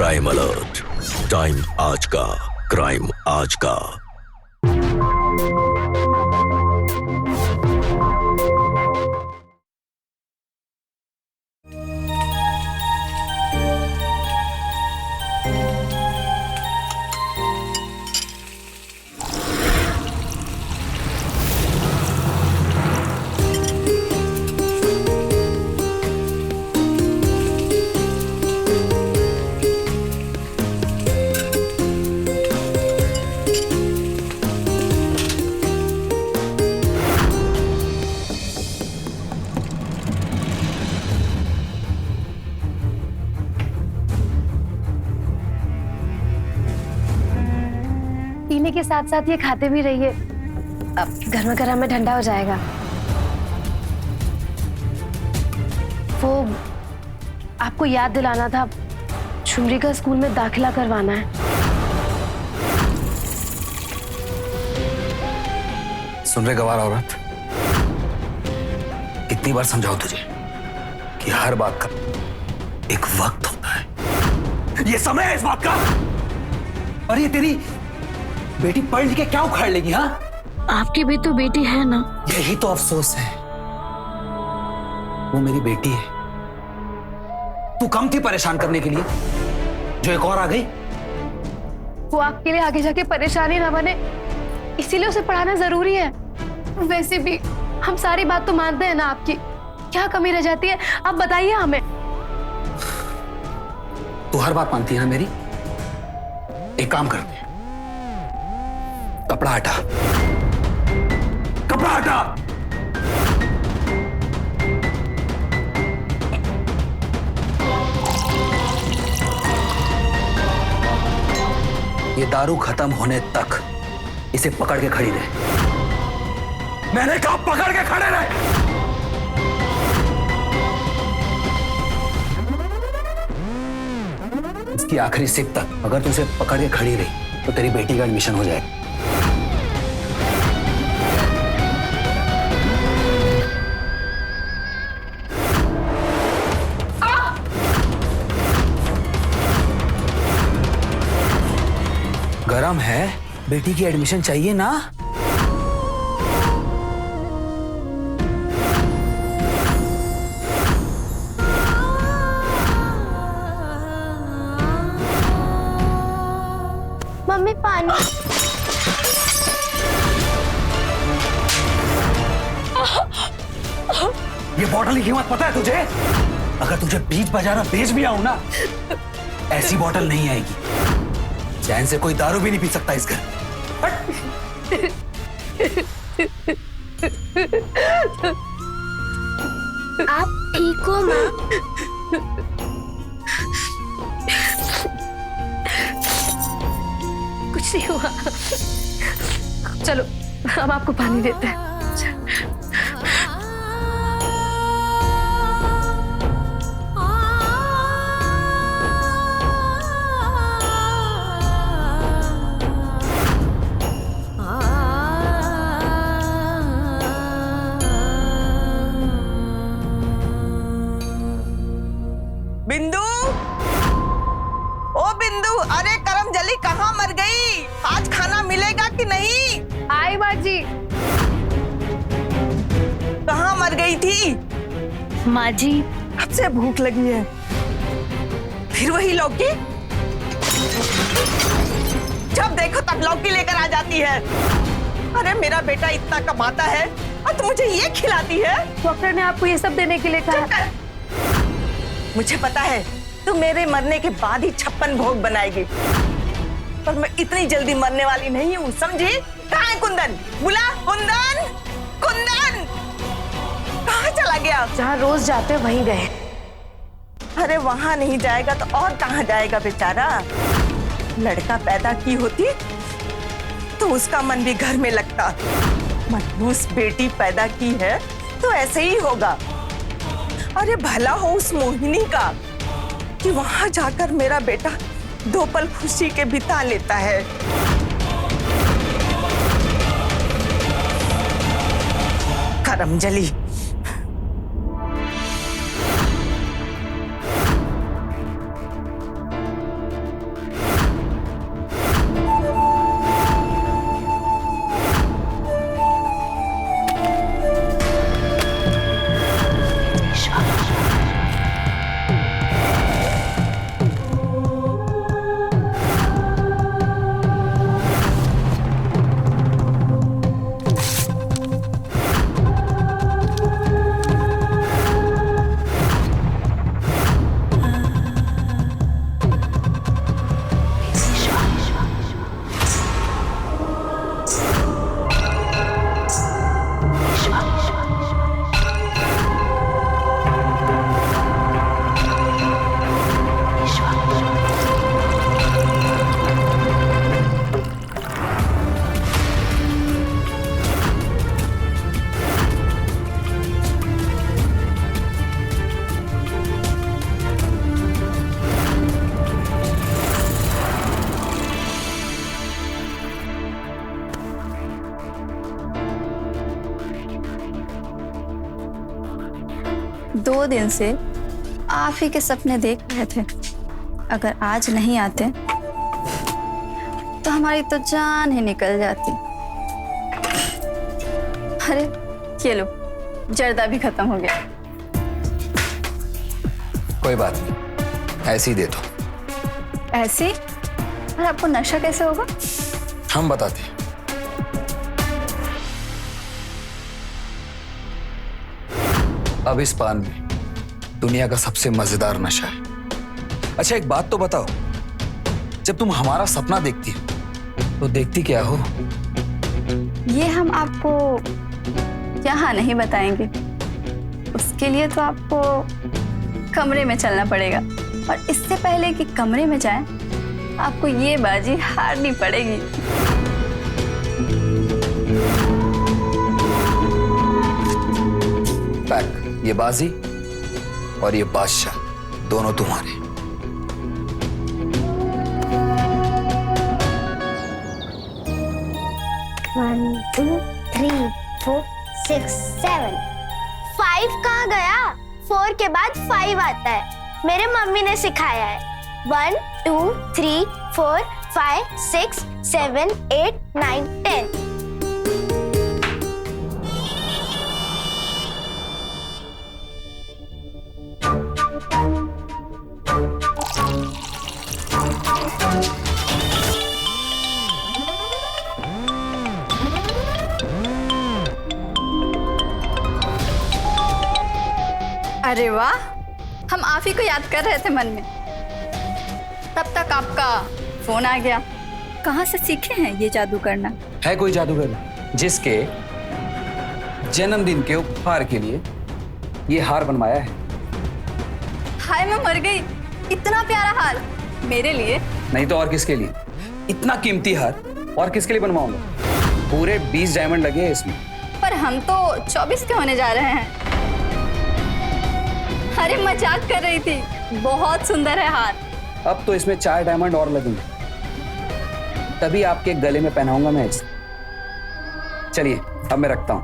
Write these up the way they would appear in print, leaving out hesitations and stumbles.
Crime alert, time आज का, crime आज का। पीने के साथ साथ ये खाते भी रहिए, अब गर्मा गर्म में ठंडा हो जाएगा। वो आपको याद दिलाना था, झुमरी का स्कूल में दाखिला करवाना है। सुन रहे गवार औरत, कितनी बार समझाऊं तुझे कि हर बात का एक वक्त होता है। ये समय है इस बात का। और ये तेरी बेटी पढ़ लिख के क्या उखाड़ लेगी? हाँ, आपकी भी तो बेटी है ना। यही तो अफसोस है, वो मेरी बेटी है। तू कम थी परेशान करने के लिए, जो एक और आ गई। वो आपके लिए आगे जाके परेशानी ना बने, इसीलिए उसे पढ़ाना जरूरी है। वैसे भी हम सारी बात तो मानते हैं ना आपकी, क्या कमी रह जाती है आप बताइए हमें। तू हर बात मानती है ना मेरी। एक काम करते हैं, कपड़ा हटा, कपड़ा हटा। ये दारू खत्म होने तक इसे पकड़ के खड़ी रहे। मैंने कहा पकड़ के खड़े रहे। इसकी आखिरी सिप तक अगर तू इसे पकड़ के खड़ी रही तो तेरी बेटी का एडमिशन हो जाएगा। गरम है, बेटी की एडमिशन चाहिए ना। मम्मी पानी। ये बॉटल की कीमत पता है तुझे? अगर तुझे बीच बाजार में बेच भी आऊं ना, ऐसी बॉटल नहीं आएगी। चैन से कोई दारू भी नहीं पी सकता इस घर। आप ठीक हो माँ? कुछ नहीं हुआ। चलो हम आपको पानी देते हैं। बिंदु, ओ बिंदु, अरे करमजली कहाँ मर गई? आज खाना मिलेगा कि नहीं? आई बाजी। कहाँ मर गई थी? माँ जी, कब से भूख लगी है। फिर वही लौकी, जब देखो तब लौकी लेकर आ जाती है। अरे मेरा बेटा इतना कमाता है और तुम मुझे ये खिलाती है? डॉक्टर ने आपको ये सब देने के लिए कहा। मुझे पता है तू मेरे मरने के बाद ही 56 भोग बनाएगी, पर मैं इतनी जल्दी मरने वाली नहीं हूँ, समझी? कहाँ है कुंदन? बुला कुंदन, कुंदन कहाँ चला गया? जहाँ रोज जाते वहीं गए। अरे वहां नहीं जाएगा तो और कहाँ जाएगा बेचारा? लड़का पैदा की होती तो उसका मन भी घर में लगता। मनहूस बेटी पैदा की है तो ऐसे ही होगा। अरे भला हो उस मोहिनी का कि वहां जाकर मेरा बेटा 2 पल खुशी के बिता लेता है। करमजली, 2 दिन से आप ही के सपने देख रहे थे। अगर आज नहीं आते तो हमारी तो जान ही निकल जाती। अरे ये लो, जर्दा भी खत्म हो गया। कोई बात नहीं, ऐसे ही दे दो। ऐसे? और आपको नशा कैसे होगा? हम बताते हैं। अब इस पान में दुनिया का सबसे मजेदार नशा है। अच्छा एक बात तो बताओ, जब तुम हमारा सपना देखती हो तो देखती क्या हो? ये हम आपको यहाँ नहीं बताएंगे। उसके लिए तो आपको कमरे में चलना पड़ेगा, और इससे पहले कि कमरे में जाएं, आपको ये बाजी हारनी पड़ेगी। बैक, ये बाजी और ये बादशाह दोनों तुम्हारे। One, 2, 3, 4, 6, 7. 5 कहाँ गया? 4 के बाद 5 आता है। मेरे मम्मी ने सिखाया है। 1, 2, 3, 4, 5, 6, 7, 8, 9, 10. अरे वाह, हम आप ही को याद कर रहे थे मन में। तब तक आपका फोन आ गया। कहाँ से सीखे हैं ये जादू करना? है कोई जादूगर जिसके जन्मदिन के उपहार के लिए ये हार बनवाया है? हाय मैं मर गई, इतना प्यारा हार मेरे लिए? नहीं तो और किसके लिए? इतना कीमती हार और किसके लिए बनवाऊंगा? पूरे 20 डायमंड लगे हैं इसमें। पर हम तो 24 के होने जा रहे हैं। अरे मजाक कर रही थी, बहुत सुंदर है हार। अब तो इसमें 4 डायमंड और लगेंगे, तभी आपके गले में पहनाऊंगा मैं इसे। चलिए अब मैं रखता हूं।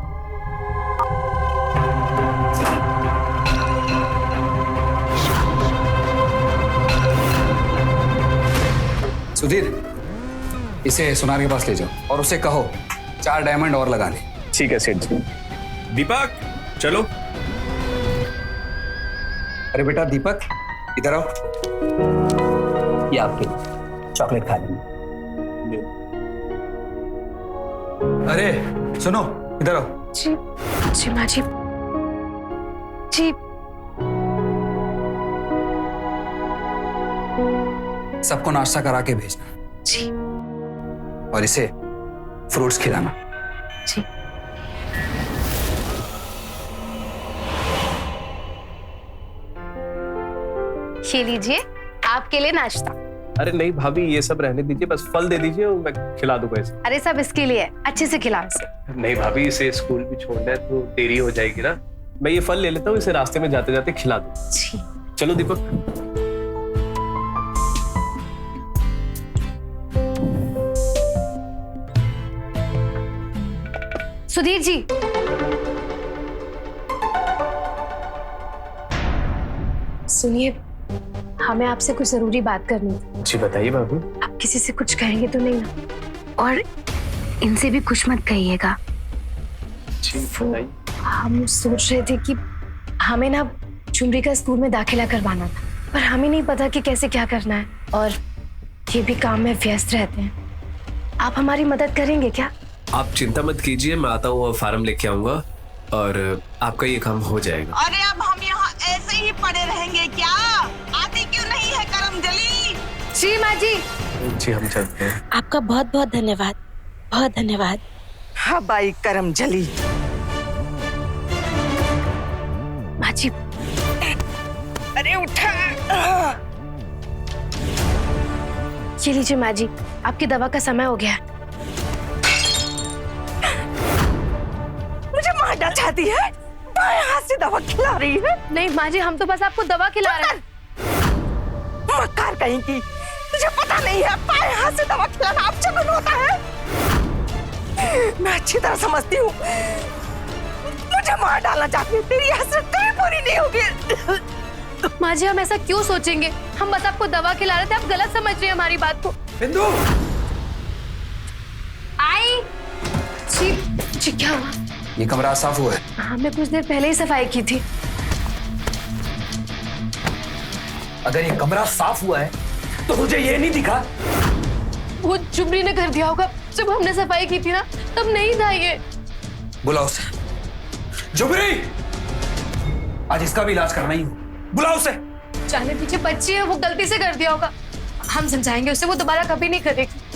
सुधीर, इसे सुनार के पास ले जाओ और उसे कहो 4 डायमंड और लगा ले। ठीक है सेठ जी। दीपक चलो। अरे बेटा दीपक, इधर आओ। ये आपके चॉकलेट खा लेंगे। अरे सुनो, इधर आओ। जी जी माँ जी। जी सबको नाश्ता करा के भेजना जी और इसे फ्रूट्स खिलाना। जी। ये लीजिए आपके लिए नाश्ता। अरे नहीं भाभी, ये सब रहने दीजिए, बस फल दे दीजिए, मैं खिला दूंगा इसे। अरे सब इसके लिए है, अच्छे से खिलाओ इसे। नहीं भाभी, इसे स्कूल भी छोड़ना है तो देरी हो जाएगी ना। मैं ये फल ले लेता हूँ, इसे रास्ते में जाते जाते खिला दूँ। जी चलो दीपक। सुधीर जी, सुनिए, हमें आपसे कुछ जरूरी बात करनी है। जी बताइए भाभी। आप किसी से कुछ कहेंगे तो नहीं ना? और इनसे भी कुछ मत कहिएगा। जी वो बताइए। हम सोच रहे थे कि हमें ना चुमरी का स्कूल में दाखिला करवाना था, पर हमें नहीं पता कि कैसे क्या करना है, और ये भी काम में व्यस्त रहते हैं। आप हमारी मदद करेंगे क्या? आप चिंता मत कीजिए, मैं आता हूँ और फार्म लेके आऊंगा और आपका ये काम हो जाएगा। अरे अब हम यहाँ ऐसे ही पड़े रहेंगे क्या? आती क्यों नहीं है करमजली? जी माँ जी। जी हम चलते हैं। आपका बहुत बहुत धन्यवाद, बहुत धन्यवाद। हाँ बाई करमजली। माँ जी, अरे उठा। ये लीजिए माँ जी, आपकी दवा का समय हो गया है। मुझे मारना चाहती है? बाएं हाथ से दवा खिला रही है। नहीं माँ जी, हम तो बस आपको दवा खिला रहे हैं। मक्कार कहीं की, तुझे पता नहीं है बाएं हाथ से दवा खिलाना अपशगुन होता है। मैं अच्छी तरह समझती हूँ, मुझे मुझे मार डालना चाहती है। तेरी हसरत कभी पूरी नहीं होगी। माँ जी, हम ऐसा क्यों सोचेंगे? हम बस आपको दवा खिला रहे थे, आप गलत समझ रहे हैं हमारी बात को। बिंदु, आई जी, जी क्या हुआ? ये कमरा साफ हुआ है? हमने कुछ देर पहले ही सफाई की थी। अगर ये कमरा साफ हुआ है तो मुझे ये नहीं दिखा। वो जुमरी ने कर दिया होगा, जब हमने सफाई की थी ना तब नहीं था ये। बुलाओ उसे। जुबरी, आज इसका भी इलाज करना ही हो। बुलाओ उसे। जाने दीजिए, बच्ची है, वो गलती से कर दिया होगा। हम समझाएंगे उसे, वो दोबारा कभी नहीं करेगी।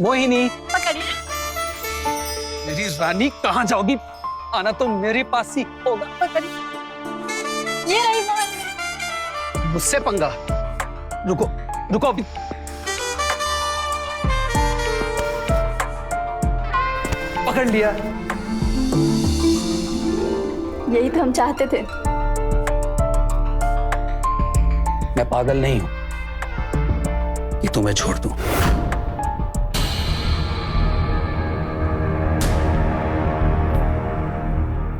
मोहिनी, मेरी रानी कहाँ जाओगी? आना तो मेरे पास ही होगा। ये रही मोहिनी। मुझसे पंगा? रुको रुको अभी। पकड़ लिया। यही तो हम चाहते थे। मैं पागल नहीं हूं कि तुम्हें छोड़ दूं।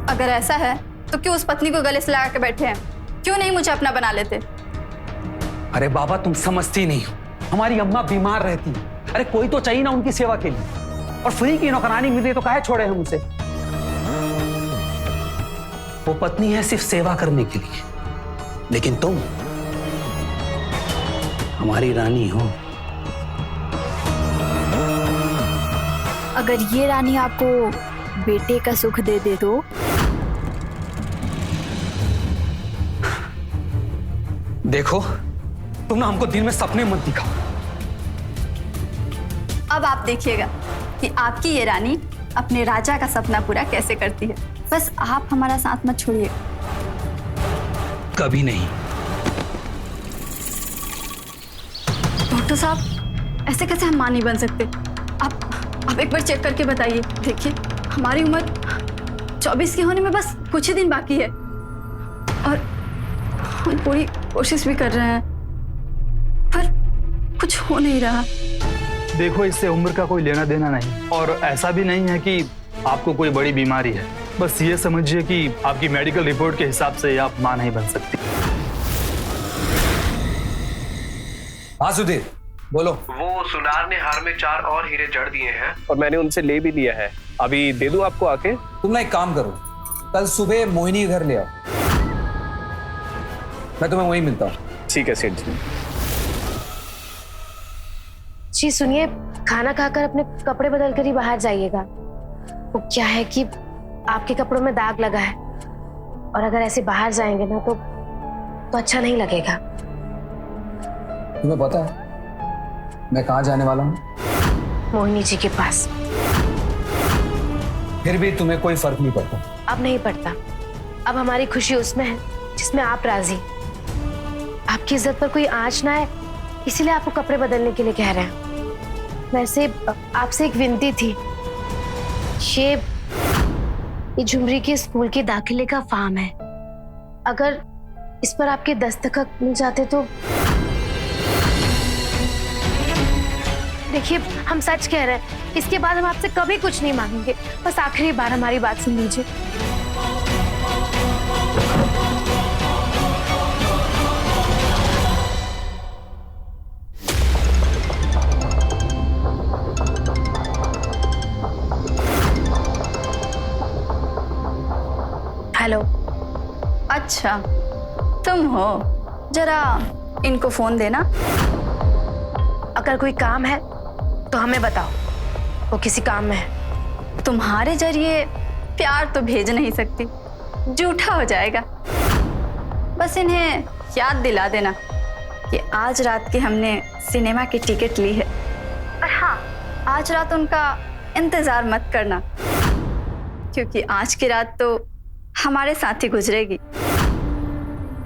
अगर ऐसा है तो क्यों उस पत्नी को गले से लगा के बैठे हैं? क्यों नहीं मुझे अपना बना लेते? अरे बाबा, तुम समझती नहीं हो। हमारी अम्मा बीमार रहती है। अरे कोई तो चाहिए ना उनकी सेवा के लिए। और फ्री की नौकरानी मिल रही तो काहे छोड़े हम उसे? वो पत्नी है सिर्फ सेवा करने के लिए, लेकिन तुम हमारी रानी हो। अगर ये रानी आपको बेटे का सुख दे दे तो? देखो, तुम ना हमको दिन में सपने मत दिखाओ। अब आप देखिएगा कि आपकी ये रानी अपने राजा का सपना पूरा कैसे करती है। बस आप हमारा साथ मत छोड़िए। कभी नहीं। डॉक्टर साहब, ऐसे कैसे हम मां नहीं बन सकते? आप एक बार चेक करके बताइए। देखिए, हमारी उम्र 24 की होने में बस कुछ ही दिन बाकी है और हम पूरी कोशिश भी कर रहे हैं, पर कुछ हो नहीं रहा। देखो, इससे उम्र का कोई लेना देना नहीं, और ऐसा भी नहीं है कि आपको कोई बड़ी बीमारी है। बस ये समझिए कि आपकी मेडिकल रिपोर्ट के हिसाब से आप मां नहीं बन सकती। हाँ सुधीर, बोलो। वो सुनार ने हार में 4 और हीरे जड़ दिए हैं और मैंने उनसे ले भी लिया है। अभी दे दूं आपको आके? तुम ना एक काम करो, कल सुबह मोहिनी घर ले आओ, मैं तुम्हें वहीं मिलता हूँ। ठीक है सेठ जी। जी सुनिए, खाना खाकर अपने कपड़े बदल कर ही बाहर जाइएगा। वो क्या है कि आपके कपड़ों में दाग लगा है और अगर ऐसे बाहर जाएंगे ना तो अच्छा नहीं लगेगा। तुम्हें पता है मैं कहाँ जाने वाला हूँ? मोहिनी जी के पास। फिर भी तुम्हें कोई फर्क नहीं पड़ता? अब नहीं पड़ता। अब हमारी खुशी उसमें है जिसमें आप राजी। आपकी इज्जत पर कोई आंच ना है, इसीलिए आपको कपड़े बदलने के लिए कह रहे हैं। वैसे आपसे एक विनती थी, ये झुमरी के स्कूल के दाखिले का फॉर्म है, अगर इस पर आपके दस्तखत मिल जाते तो। देखिए, हम सच कह रहे हैं, इसके बाद हम आपसे कभी कुछ नहीं मांगेंगे। बस आखिरी बार हमारी बात सुन लीजिए। हेलो। अच्छा, तुम हो? जरा इनको फोन देना। अगर कोई काम है तो हमें बताओ, वो किसी काम में है। तुम्हारे जरिए प्यार तो भेज नहीं सकती, झूठा हो जाएगा। बस इन्हें याद दिला देना कि आज रात की हमने सिनेमा की टिकट ली है। और हाँ, आज रात उनका इंतजार मत करना, क्योंकि आज की रात तो हमारे साथ ही गुजरेगी।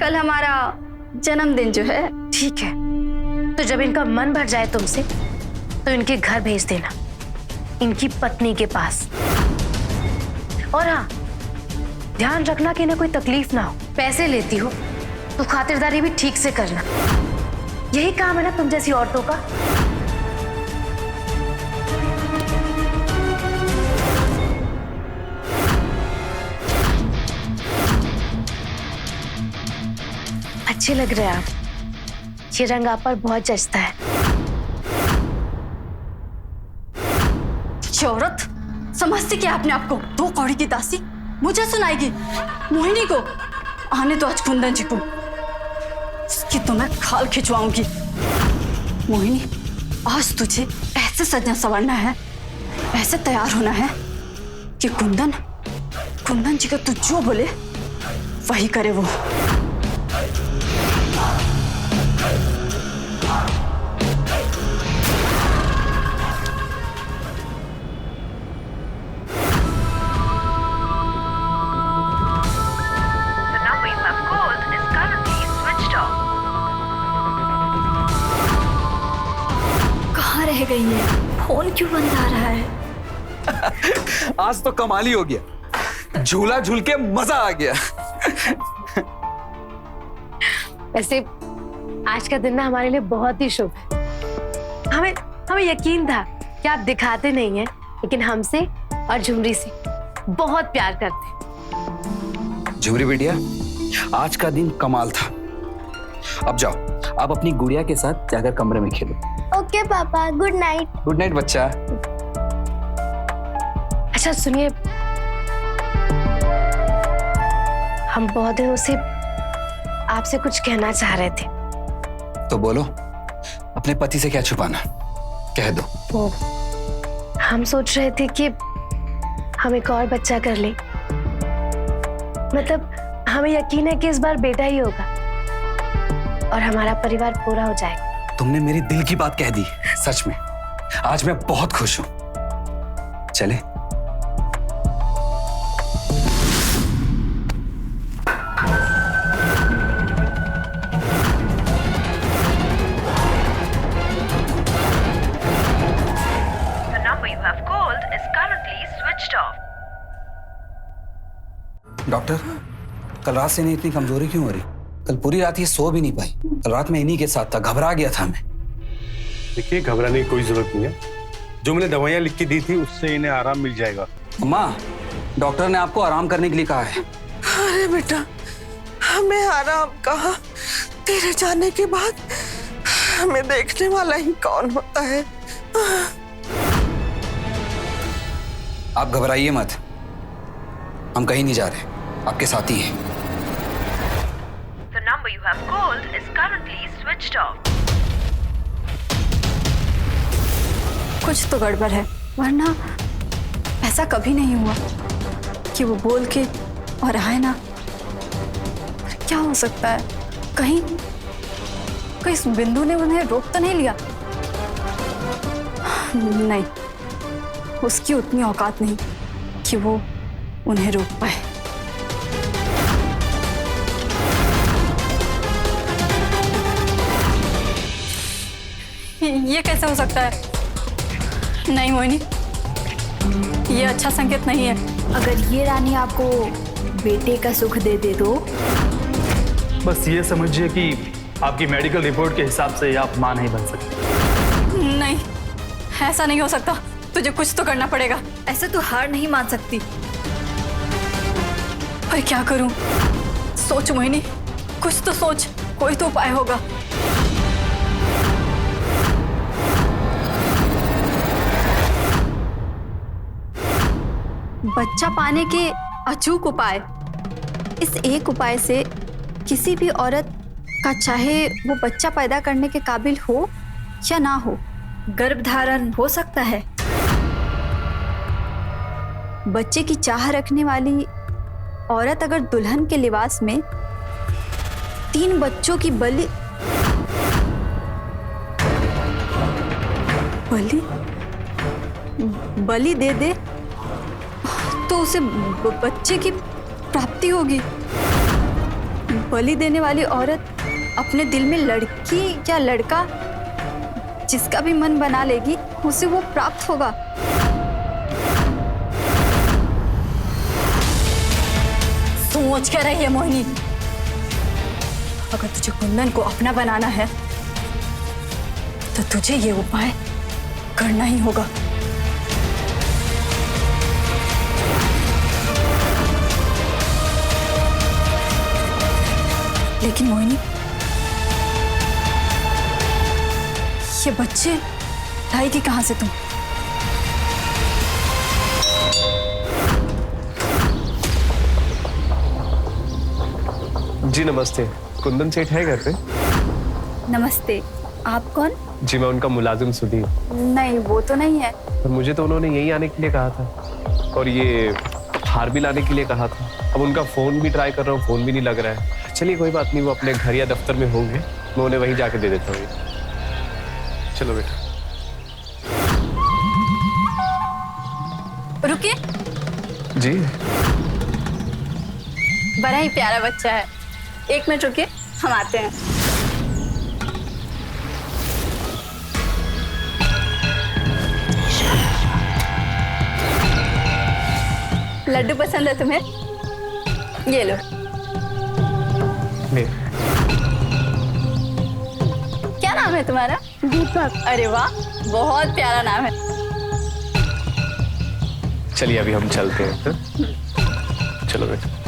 कल हमारा जन्मदिन जो है। ठीक है, तो जब इनका मन भर जाए तुमसे तो इनके घर भेज देना, इनकी पत्नी के पास। और हाँ, ध्यान रखना कि इन्हें कोई तकलीफ ना हो। पैसे लेती हो तो खातिरदारी भी ठीक से करना, यही काम है ना तुम जैसी औरतों का। अच्छे लग रहे हैं आप, ये रंग आप पर बहुत जचता है। ये औरत समझती क्या अपने आप को? 2 कौड़ी की दासी मुझे सुनाएगी। मोहिनी को आने तो आज कुंदन जी को, इसकी तो मैं खाल खिंचवाऊंगी। मोहिनी, आज तुझे ऐसे सजना संवरना है, ऐसे तैयार होना है कि कुंदन जी का तू जो बोले वही करे वो। रह गई है, फोन क्यों बंद आ रहा है? आज तो कमाल ही हो गया, झूला झूल के मजा आ गया। वैसे आज का दिन ना हमारे लिए बहुत ही शुभ है। हमें यकीन था कि आप दिखाते नहीं हैं, लेकिन हमसे और झुमरी से बहुत प्यार करते हैं। झुमरी बेटिया, आज का दिन कमाल था। अब जाओ, आप अपनी गुड़िया के साथ जाकर कमरे में खेलो। ओके पापा, गुड नाइट। गुड नाइट बच्चा। अच्छा सुनिए, हम बहुत दिनों से आपसे कुछ कहना चाह रहे थे। तो बोलो, अपने पति से क्या छुपाना, कह दो। वो हम सोच रहे थे कि हम एक और बच्चा कर ले। मतलब हमें यकीन है कि इस बार बेटा ही होगा और हमारा परिवार पूरा हो जाएगा। तुमने मेरी दिल की बात कह दी, सच में आज मैं बहुत खुश हूं। चले? The number you have called is currently switched off. Doctor, कल रात से इन्हें इतनी कमजोरी क्यों हो रही? कल पूरी रात ये सो भी नहीं पाई। कल रात में इन्हीं के साथ था, घबरा गया था मैं। देखिए, घबराने की कोई जरूरत नहीं है। जो मैंने दवाइयाँ लिख के दी थी उससे इन्हें आराम मिल जाएगा। अम्मा, डॉक्टर ने आपको आराम करने के लिए कहा है। अरे बेटा, हमें आराम कहा? तेरे जाने के बाद हमें देखने वाला ही कौन होता है? आप घबराइए मत, हम कहीं नहीं जा रहे, आपके साथ ही हैं। The number you have called is currently switched off. कुछ तो गड़बड़ है, वरना ऐसा कभी नहीं हुआ कि वो बोल के और आए ना। क्या हो सकता है? कहीं इस बिंदु ने उन्हें रोक तो नहीं लिया? नहीं, उसकी उतनी औकात नहीं कि वो उन्हें रोक पाए। ये कैसे हो सकता है? नहीं मोहिनी, ये अच्छा संकेत नहीं है। अगर ये रानी आपको बेटे का सुख दे दे तो? बस ये समझिए कि आपकी मेडिकल रिपोर्ट के हिसाब से आप मां नहीं बन सकती। नहीं, ऐसा नहीं हो सकता, तुझे कुछ तो करना पड़ेगा। ऐसे तो हार नहीं मान सकती। पर क्या करूं? सोच मोहिनी, कुछ तो सोच, कोई तो उपाय होगा। बच्चा पाने के अचूक उपाय। इस एक उपाय से किसी भी औरत का, चाहे वो बच्चा पैदा करने के काबिल हो या ना हो, गर्भधारण हो सकता है। बच्चे की चाह रखने वाली औरत अगर दुल्हन के लिबास में 3 बच्चों की बलि दे दे तो उसे बच्चे की प्राप्ति होगी। बलि देने वाली औरत अपने दिल में लड़की या लड़का जिसका भी मन बना लेगी उसे वो प्राप्त होगा। सोच क्या रही है मोहिनी? अगर तुझे कुंदन को अपना बनाना है तो तुझे ये उपाय करना ही होगा। लेकिन मोहिनी, ये बच्चे लाएगी कहां से तुम? जी नमस्ते, कुंदन सेठ है घर पे? नमस्ते, आप कौन? जी मैं उनका मुलाजिम सुधीर। नहीं, वो तो नहीं है। पर मुझे तो उन्होंने यहीं आने के लिए कहा था और ये हार भी लाने के लिए कहा था। अब उनका फोन भी ट्राई कर रहा हूँ, फोन भी नहीं लग रहा है। चलिए कोई बात नहीं, वो अपने घर या दफ्तर में होंगे, मैं उन्हें वहीं जाके दे देता हूँ। चलो बेटा। रुकिए। जी बड़ा ही प्यारा बच्चा है। 1 मिनट रुकिए, हम आते हैं। लड्डू पसंद है तुम्हें? ये लो। क्या नाम है तुम्हारा? दीपक। अरे वाह, बहुत प्यारा नाम है। चलिए अभी हम चलते हैं। चलो बेटा।